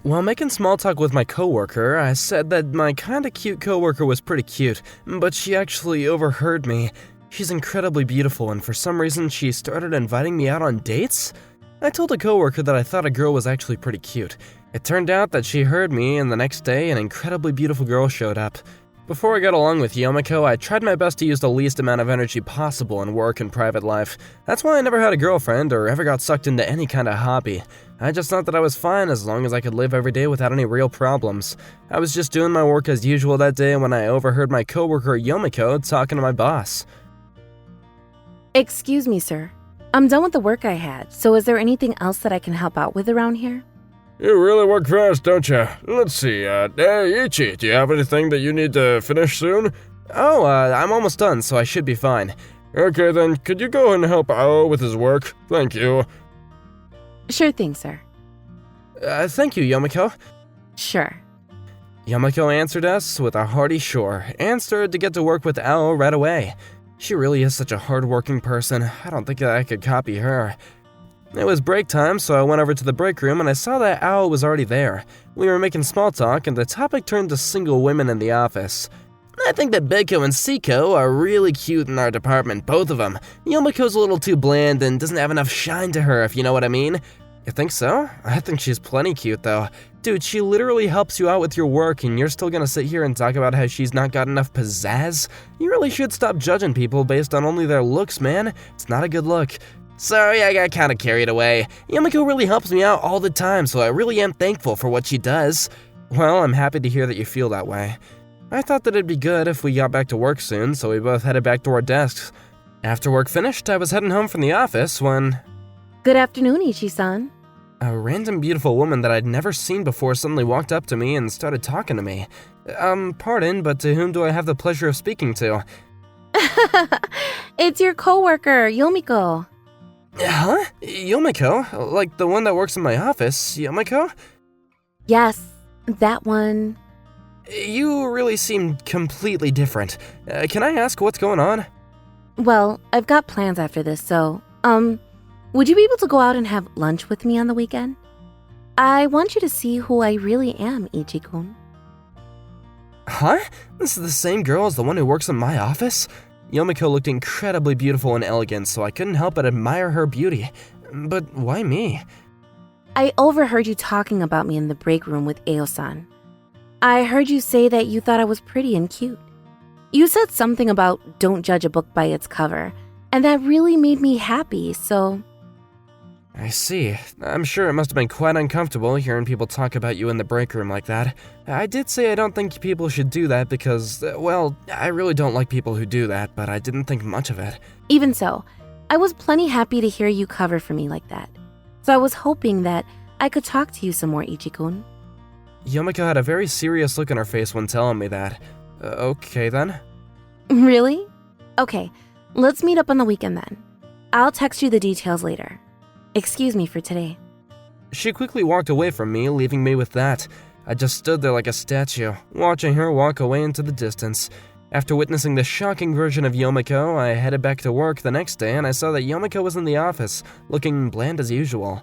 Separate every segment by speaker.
Speaker 1: While making small talk with my coworker, I said that my kinda cute coworker was pretty cute, but she actually overheard me. She's incredibly beautiful, and for some reason she started inviting me out on dates? I told a coworker that I thought a girl was actually pretty cute. It turned out that she heard me, and the next day an incredibly beautiful girl showed up. Before I got along with Yomiko, I tried my best to use the least amount of energy possible in work and private life. That's why I never had a girlfriend or ever got sucked into any kind of hobby. I just thought that I was fine as long as I could live every day without any real problems. I was just doing my work as usual that day when I overheard my coworker Yomiko talking to my boss.
Speaker 2: Excuse me, sir. I'm done with the work I had, so is there anything else that I can help out with around here?
Speaker 3: You really work fast, don't you? Let's see, hey, Ichi, do you have anything that you need to finish soon?
Speaker 1: Oh, I'm almost done, so I should be fine.
Speaker 3: Okay then, could you go and help Ao with his work? Thank you.
Speaker 2: Sure thing, sir.
Speaker 1: Thank you, Yomiko.
Speaker 2: Sure.
Speaker 1: Yomiko answered us with a hearty sure, and started to get to work with Ao right away. She really is such a hard-working person. I don't think that I could copy her. It was break time, so I went over to the break room and I saw that Ao was already there. We were making small talk and the topic turned to single women in the office. I think that Beko and Siko are really cute in our department, both of them. Yomiko's a little too bland and doesn't have enough shine to her, if you know what I mean. You think so? I think she's plenty cute though. Dude, she literally helps you out with your work and you're still gonna sit here and talk about how she's not got enough pizzazz? You really should stop judging people based on only their looks, man. It's not a good look. Sorry, I got kinda carried away. Yomiko really helps me out all the time, so I really am thankful for what she does. Well, I'm happy to hear that you feel that way. I thought that it'd be good if we got back to work soon, so we both headed back to our desks. After work finished, I was heading home from the office when...
Speaker 2: Good afternoon, Ichi-san.
Speaker 1: A random beautiful woman that I'd never seen before suddenly walked up to me and started talking to me. Pardon, but to whom do I have the pleasure of speaking to?
Speaker 2: It's your coworker, Yomiko.
Speaker 1: Huh? Yomiko? Like the one that works in my office, Yomiko?
Speaker 2: Yes, that one.
Speaker 1: You really seem completely different. Can I ask what's going on?
Speaker 2: Well, I've got plans after this, so, would you be able to go out and have lunch with me on the weekend? I want you to see who I really am, Ichi-kun.
Speaker 1: Huh? This is the same girl as the one who works in my office? Yomiko looked incredibly beautiful and elegant, so I couldn't help but admire her beauty. But why me?
Speaker 2: I overheard you talking about me in the break room with Ao-san. I heard you say that you thought I was pretty and cute. You said something about don't judge a book by its cover, and that really made me happy, so...
Speaker 1: I see. I'm sure it must have been quite uncomfortable hearing people talk about you in the break room like that. I did say I don't think people should do that because, well, I really don't like people who do that, but I didn't think much of it.
Speaker 2: Even so, I was plenty happy to hear you cover for me like that. So I was hoping that I could talk to you some more, Ichi-kun.
Speaker 1: Yomiko had a very serious look on her face when telling me that. Okay then.
Speaker 2: Really? Okay, let's meet up on the weekend then. I'll text you the details later. Excuse me for today.
Speaker 1: She quickly walked away from me, leaving me with that. I just stood there like a statue, watching her walk away into the distance. After witnessing the shocking version of Yomiko, I headed back to work the next day and I saw that Yomiko was in the office, looking bland as usual.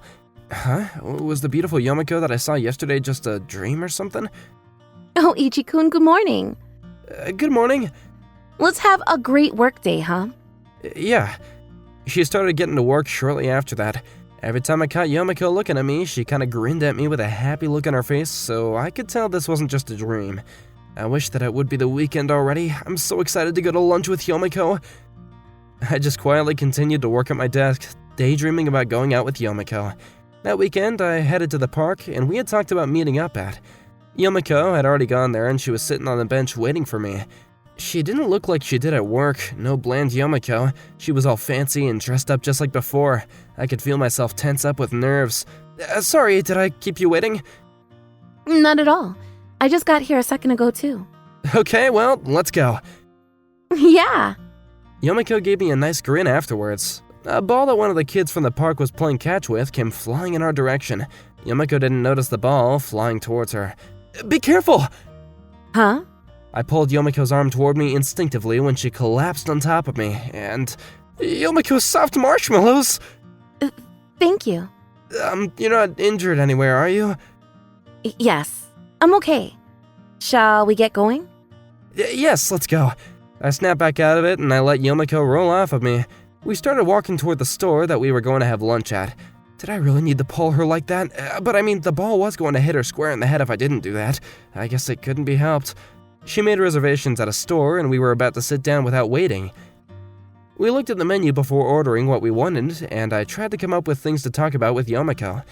Speaker 1: Huh? Was the beautiful Yomiko that I saw yesterday just a dream or something?
Speaker 2: Oh, Ichi-kun, good morning.
Speaker 1: Good morning.
Speaker 2: Let's have a great work day, huh?
Speaker 1: Yeah. She started getting to work shortly after that. Every time I caught Yomiko looking at me, she kinda grinned at me with a happy look on her face, so I could tell this wasn't just a dream. I wish that it would be the weekend already. I'm so excited to go to lunch with Yomiko. I just quietly continued to work at my desk, daydreaming about going out with Yomiko. That weekend, I headed to the park, and we had talked about meeting up at. Yomiko had already gone there, and she was sitting on the bench waiting for me. She didn't look like she did at work, no bland Yomiko. She was all fancy and dressed up just like before. I could feel myself tense up with nerves. Sorry, did I keep you waiting?
Speaker 2: Not at all. I just got here a second ago, too.
Speaker 1: Okay, well, let's go.
Speaker 2: Yeah.
Speaker 1: Yomiko gave me a nice grin afterwards. A ball that one of the kids from the park was playing catch with came flying in our direction. Yomiko didn't notice the ball flying towards her. Be careful!
Speaker 2: Huh?
Speaker 1: I pulled Yomiko's arm toward me instinctively when she collapsed on top of me, and... Yomiko's soft marshmallows!
Speaker 2: Thank you.
Speaker 1: You're not injured anywhere, are you?
Speaker 2: Yes, I'm okay. Shall we get going?
Speaker 1: Yes, let's go. I snapped back out of it and I let Yomiko roll off of me. We started walking toward the store that we were going to have lunch at. Did I really need to pull her like that? But I mean, the ball was going to hit her square in the head if I didn't do that. I guess it couldn't be helped. She made reservations at a store and we were about to sit down without waiting. We looked at the menu before ordering what we wanted, and I tried to come up with things to talk about with Yomiko.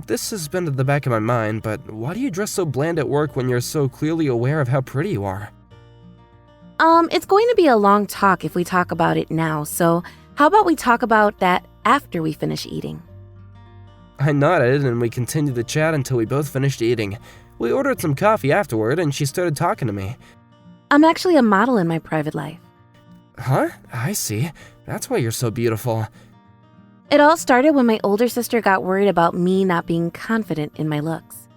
Speaker 1: This has been at the back of my mind, but why do you dress so bland at work when you're so clearly aware of how pretty you are?
Speaker 2: It's going to be a long talk if we talk about it now, so how about we talk about that after we finish eating?
Speaker 1: I nodded, and we continued the chat until we both finished eating. We ordered some coffee afterward, and she started talking to me.
Speaker 2: I'm actually a model in my private life.
Speaker 1: Huh? I see. That's why you're so beautiful.
Speaker 2: It all started when my older sister got worried about me not being confident in my looks.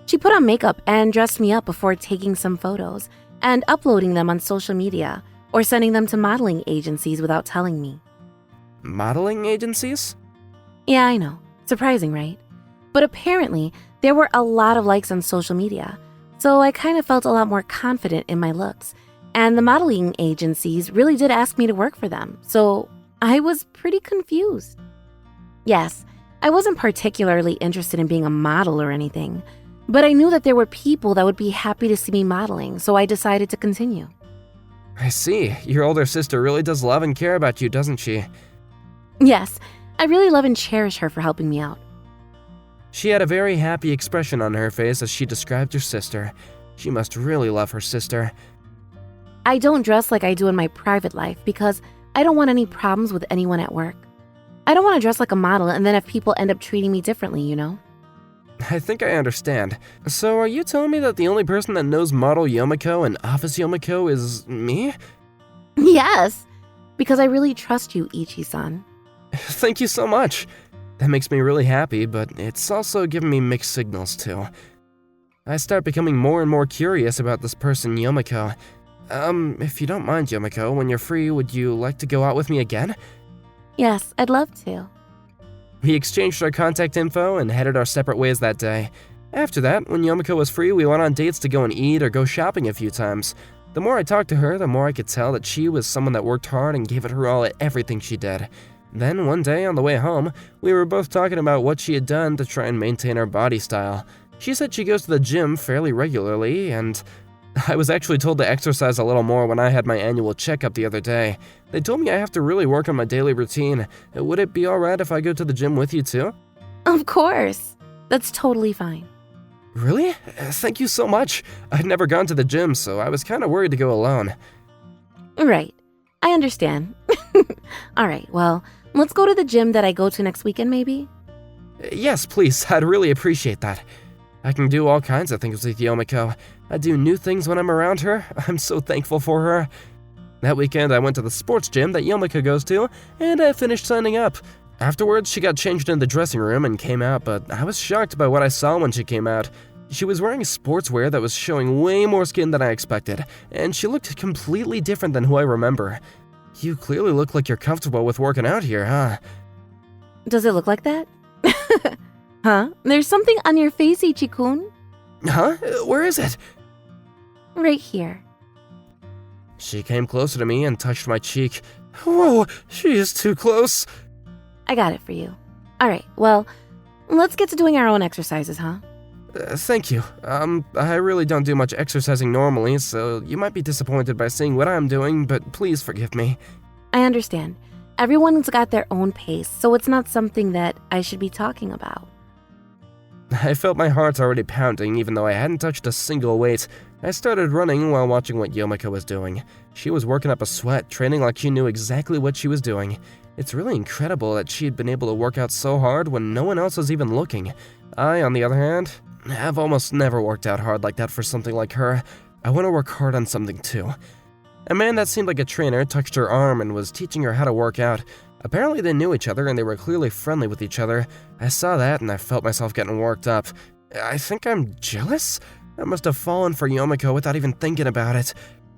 Speaker 2: She put on makeup and dressed me up before taking some photos and uploading them on social media or sending them to modeling agencies without telling me.
Speaker 1: Modeling agencies?
Speaker 2: Yeah, I know. Surprising, right? But apparently, there were a lot of likes on social media, so I kind of felt a lot more confident in my looks, and the modeling agencies really did ask me to work for them, so I was pretty confused. Yes, I wasn't particularly interested in being a model or anything, but I knew that there were people that would be happy to see me modeling, so I decided to continue.
Speaker 1: I see. Your older sister really does love and care about you, doesn't she?
Speaker 2: Yes, I really love and cherish her for helping me out.
Speaker 1: She had a very happy expression on her face as she described your sister. She must really love her sister.
Speaker 2: I don't dress like I do in my private life because I don't want any problems with anyone at work. I don't want to dress like a model and then have people end up treating me differently, you know?
Speaker 1: I think I understand. So are you telling me that the only person that knows model Yomiko and office Yomiko is me?
Speaker 2: Yes, because I really trust you, Ichi-san.
Speaker 1: Thank you so much. That makes me really happy, but it's also giving me mixed signals too. I start becoming more and more curious about this person, Yomiko. If you don't mind, Yomiko, when you're free, would you like to go out with me again?
Speaker 2: Yes, I'd love to.
Speaker 1: We exchanged our contact info and headed our separate ways that day. After that, when Yomiko was free, we went on dates to go and eat or go shopping a few times. The more I talked to her, the more I could tell that she was someone that worked hard and gave it her all at everything she did. Then, one day on the way home, we were both talking about what she had done to try and maintain her body style. She said she goes to the gym fairly regularly, and I was actually told to exercise a little more when I had my annual checkup the other day. They told me I have to really work on my daily routine. Would it be alright if I go to the gym with you too?
Speaker 2: Of course. That's totally fine.
Speaker 1: Really? Thank you so much. I'd never gone to the gym, so I was kind of worried to go alone.
Speaker 2: Right. I understand. Alright, well, let's go to the gym that I go to next weekend, maybe?
Speaker 1: Yes, please. I'd really appreciate that. I can do all kinds of things with Yomiko. I do new things when I'm around her. I'm so thankful for her. That weekend, I went to the sports gym that Yomiko goes to, and I finished signing up. Afterwards, she got changed in the dressing room and came out, but I was shocked by what I saw when she came out. She was wearing sportswear that was showing way more skin than I expected, and she looked completely different than who I remember. You clearly look like you're comfortable with working out here, huh?
Speaker 2: Does it look like that? Huh? There's something on your face, Ichi-kun.
Speaker 1: Huh? Where is it?
Speaker 2: Right here.
Speaker 1: She came closer to me and touched my cheek. Whoa, she is too close.
Speaker 2: I got it for you. Alright, well, let's get to doing our own exercises, huh?
Speaker 1: Thank you. I really don't do much exercising normally, so you might be disappointed by seeing what I'm doing, but please forgive me.
Speaker 2: I understand. Everyone's got their own pace, so it's not something that I should be talking about.
Speaker 1: I felt my heart already pounding even though I hadn't touched a single weight. I started running while watching what Yomiko was doing. She was working up a sweat, training like she knew exactly what she was doing. It's really incredible that she had been able to work out so hard when no one else was even looking. I, on the other hand, have almost never worked out hard like that for something like her. I want to work hard on something too. A man that seemed like a trainer touched her arm and was teaching her how to work out. Apparently they knew each other and they were clearly friendly with each other. I saw that and I felt myself getting worked up. I think I'm jealous? I must have fallen for Yomiko without even thinking about it.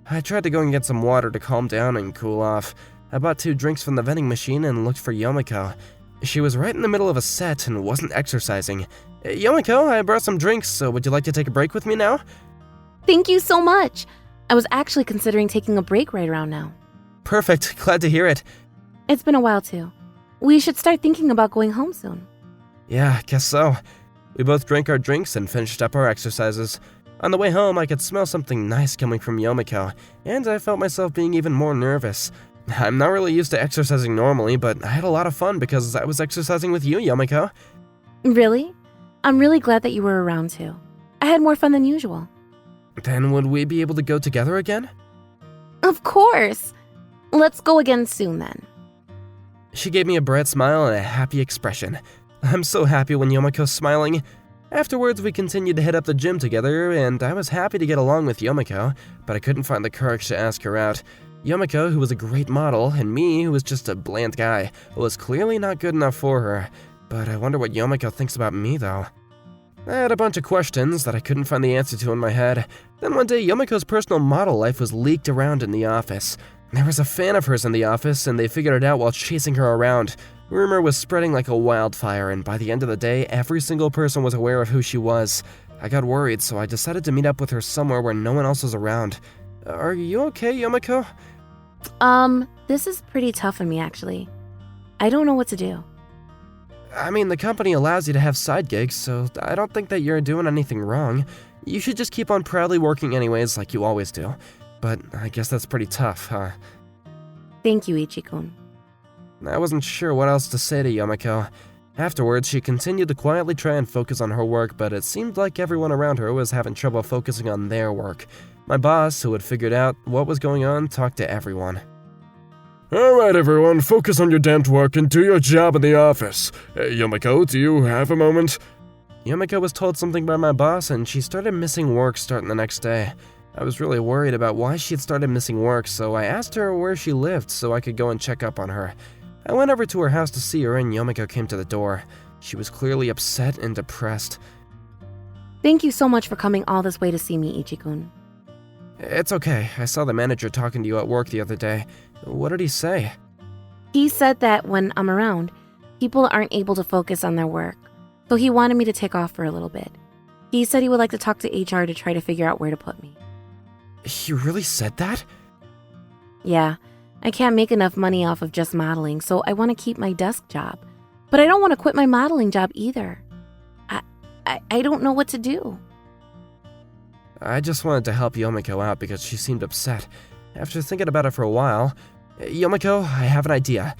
Speaker 1: I tried to go and get some water to calm down and cool off. I bought 2 drinks from the vending machine and looked for Yomiko. She was right in the middle of a set and wasn't exercising. Yomiko, I brought some drinks, so would you like to take a break with me now?
Speaker 2: Thank you so much. I was actually considering taking a break right around now.
Speaker 1: Perfect, glad to hear it.
Speaker 2: It's been a while too. We should start thinking about going home soon.
Speaker 1: Yeah, guess so. We both drank our drinks and finished up our exercises. On the way home, I could smell something nice coming from Yomiko, and I felt myself being even more nervous. I'm not really used to exercising normally, but I had a lot of fun because I was exercising with you, Yomiko.
Speaker 2: Really? I'm really glad that you were around too. I had more fun than usual.
Speaker 1: Then would we be able to go together again?
Speaker 2: Of course! Let's go again soon then.
Speaker 1: She gave me a bright smile and a happy expression. I'm so happy when Yomiko's smiling. Afterwards, we continued to hit up the gym together, and I was happy to get along with Yomiko, but I couldn't find the courage to ask her out. Yomiko, who was a great model, and me, who was just a bland guy, was clearly not good enough for her. But I wonder what Yomiko thinks about me, though. I had a bunch of questions that I couldn't find the answer to in my head. Then one day, Yomiko's personal model life was leaked around in the office. There was a fan of hers in the office, and they figured it out while chasing her around. Rumor was spreading like a wildfire, and by the end of the day, every single person was aware of who she was. I got worried, so I decided to meet up with her somewhere where no one else was around. Are you okay, Yomiko?
Speaker 2: This is pretty tough on me, actually. I don't know what to do.
Speaker 1: I mean, the company allows you to have side gigs, so I don't think that you're doing anything wrong. You should just keep on proudly working anyways, like you always do. But I guess that's pretty tough, huh?
Speaker 2: Thank you, Ichi-kun.
Speaker 1: I wasn't sure what else to say to Yomiko. Afterwards, she continued to quietly try and focus on her work, but it seemed like everyone around her was having trouble focusing on their work. My boss, who had figured out what was going on, talked to everyone.
Speaker 3: Alright everyone, focus on your damned work and do your job in the office. Yomiko, do you have a moment?
Speaker 1: Yomiko was told something by my boss, and she started missing work starting the next day. I was really worried about why she had started missing work, so I asked her where she lived so I could go and check up on her. I went over to her house to see her, and Yomiko came to the door. She was clearly upset and depressed.
Speaker 2: Thank you so much for coming all this way to see me, Ichi-kun.
Speaker 1: It's okay. I saw the manager talking to you at work the other day. What did he say?
Speaker 2: He said that when I'm around, people aren't able to focus on their work, so he wanted me to take off for a little bit. He said he would like to talk to HR to try to figure out where to put me.
Speaker 1: He really said that?
Speaker 2: Yeah, I can't make enough money off of just modeling, so I want to keep my desk job. But I don't want to quit my modeling job either. I don't know what to do.
Speaker 1: I just wanted to help Yomiko out because she seemed upset. After thinking about it for a while, Yomiko, I have an idea.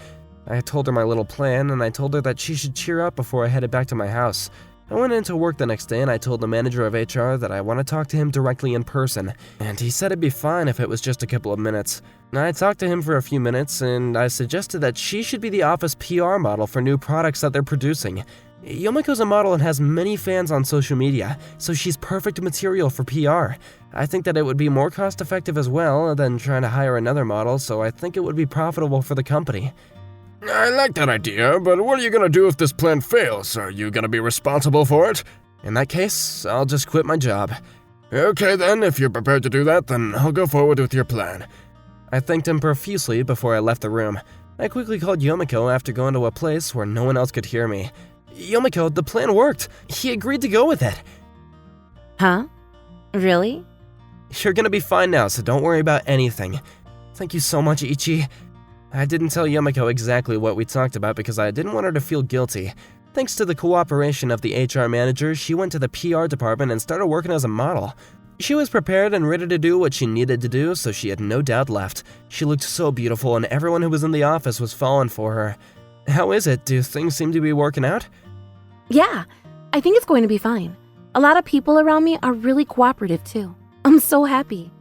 Speaker 1: I told her my little plan, and I told her that she should cheer up before I headed back to my house. I went into work the next day and I told the manager of HR that I want to talk to him directly in person, and he said it'd be fine if it was just a couple of minutes. I talked to him for a few minutes, and I suggested that she should be the office PR model for new products that they're producing. Yomiko's a model and has many fans on social media, so she's perfect material for PR. I think that it would be more cost-effective as well than trying to hire another model, so I think it would be profitable for the company.
Speaker 3: I like that idea, but what are you gonna do if this plan fails? Are you gonna be responsible for it?
Speaker 1: In that case, I'll just quit my job.
Speaker 3: Okay then, if you're prepared to do that, then I'll go forward with your plan.
Speaker 1: I thanked him profusely before I left the room. I quickly called Yomiko after going to a place where no one else could hear me. Yomiko, the plan worked. He agreed to go with it.
Speaker 2: Huh? Really?
Speaker 1: You're gonna be fine now, so don't worry about anything. Thank you so much, Ichi. I didn't tell Yomiko exactly what we talked about because I didn't want her to feel guilty. Thanks to the cooperation of the HR manager, she went to the PR department and started working as a model. She was prepared and ready to do what she needed to do, so she had no doubt left. She looked so beautiful, and everyone who was in the office was falling for her. How is it? Do things seem to be working out?
Speaker 2: Yeah, I think it's going to be fine. A lot of people around me are really cooperative too. I'm so happy.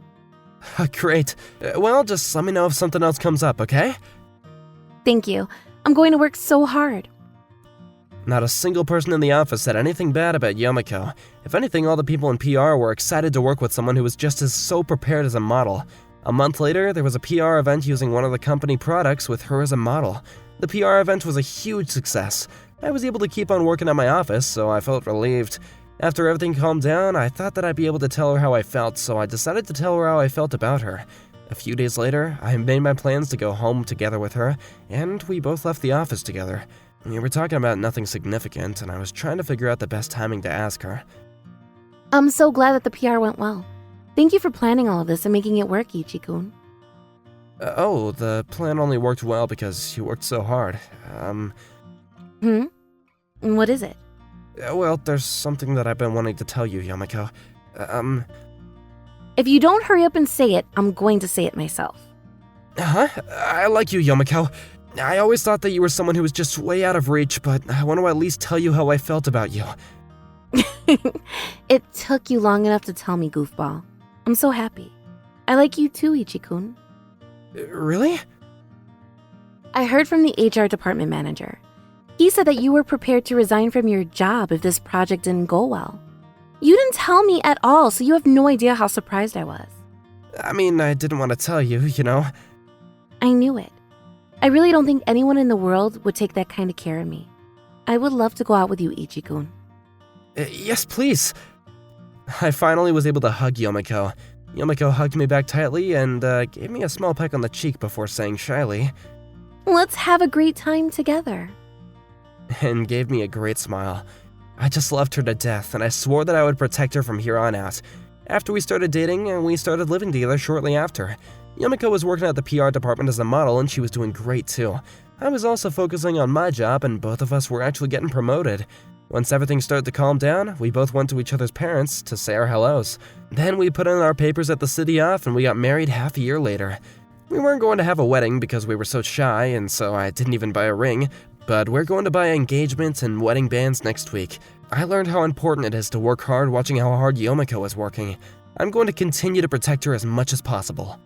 Speaker 1: Great. Well, just let me know if something else comes up, okay?
Speaker 2: Thank you. I'm going to work so hard.
Speaker 1: Not a single person in the office said anything bad about Yomiko. If anything, all the people in PR were excited to work with someone who was just as so prepared as a model. A month later, there was a PR event using one of the company products with her as a model. The PR event was a huge success. I was able to keep on working at my office, so I felt relieved. After everything calmed down, I thought that I'd be able to tell her how I felt, so I decided to tell her how I felt about her. A few days later, I made my plans to go home together with her, and we both left the office together. We were talking about nothing significant, and I was trying to figure out the best timing to ask her.
Speaker 2: I'm so glad that the PR went well. Thank you for planning all of this and making it work, Ichi-kun.
Speaker 1: Oh, the plan only worked well because you worked so hard.
Speaker 2: What is it?
Speaker 1: Well, there's something that I've been wanting to tell you, Yomiko.
Speaker 2: If you don't hurry up and say it, I'm going to say it myself.
Speaker 1: Huh? I like you, Yomiko. I always thought that you were someone who was just way out of reach, but I want to at least tell you how I felt about you.
Speaker 2: It took you long enough to tell me, goofball. I'm so happy. I like you too, Ichi-kun.
Speaker 1: Really?
Speaker 2: I heard from the HR department manager. He said that you were prepared to resign from your job if this project didn't go well. You didn't tell me at all, so you have no idea how surprised I was.
Speaker 1: I mean, I didn't want to tell you, you know.
Speaker 2: I knew it. I really don't think anyone in the world would take that kind of care of me. I would love to go out with you, Ichi-kun.
Speaker 1: Yes, please. I finally was able to hug Yomiko. Yomiko hugged me back tightly and gave me a small peck on the cheek before saying shyly,
Speaker 2: Let's have a great time together.
Speaker 1: And gave me a great smile. I just loved her to death, and I swore that I would protect her from here on out. After we started dating, and we started living together shortly after. Yomiko was working at the PR department as a model, and she was doing great too. I was also focusing on my job, and both of us were actually getting promoted. Once everything started to calm down, we both went to each other's parents to say our hellos. Then we put in our papers at the city off, and we got married half a year later. We weren't going to have a wedding because we were so shy, and so I didn't even buy a ring, but we're going to buy engagements and wedding bands next week. I learned how important it is to work hard watching how hard Yomiko is working. I'm going to continue to protect her as much as possible.